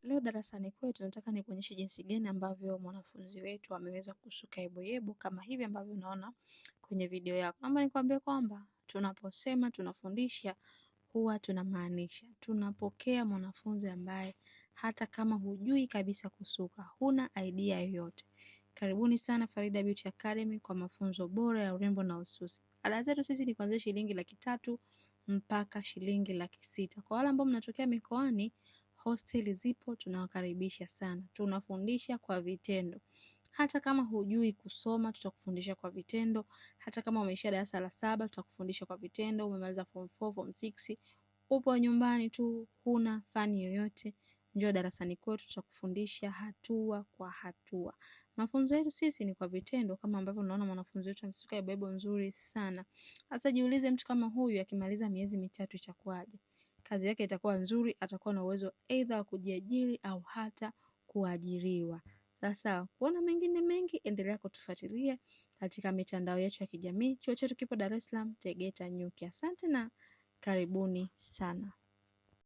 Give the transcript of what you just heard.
Leo darasani kwetu nataka nikuonyeshe jinsi gani ambavyo mwanafunzi wetu ameweza kusuka yeboyebo kama hivi ambavyo unaona kwenye video yako. Naomba nikwambie kwamba tunaposema tunafundisha huwa tunamaanisha. Tunapokea mwanafunzi ambaye hata kama hujui kabisa kusuka, huna idea yoyote. Karibuni sana Farida Beauty Academy kwa mafunzo bora ya urembo na ususi. Ada zetu sisi ni kuanzia shilingi 300,000 mpaka shilingi 600,000. Kwa wale ambao mnatokea mikoani, hosteli zipo, tunawakaribisha sana. Tunafundisha kwa vitendo. Hata kama hujui kusoma, tutakufundisha kwa vitendo. Hata kama umeishia darasa la 7, tutakufundisha kwa vitendo. Umemaliza form 4, form 6, upo nyumbani tu, huna fani yoyote, njoo darasani kwetu tutakufundisha hatua kwa hatua. Mafunzo yetu sisi ni kwa vitendo, kama ambavyo unaona mwanafunzi wetu amesuka yeboyebo nzuri sana. Sasa jiulize, mtu kama huyu akimaliza miezi 3 itakuwaje? Kazi yake itakuwa nzuri, atakuwa na uwezo aidha wa kujiajiri au hata kuajiriwa. Sasa kuona mengine mengi, endelea kutufuatilia katika mitandao yetu ya kijamii. Chuo chetu kipo Dar es Salaam, Tegeta Nyuki. Asante na karibuni sana.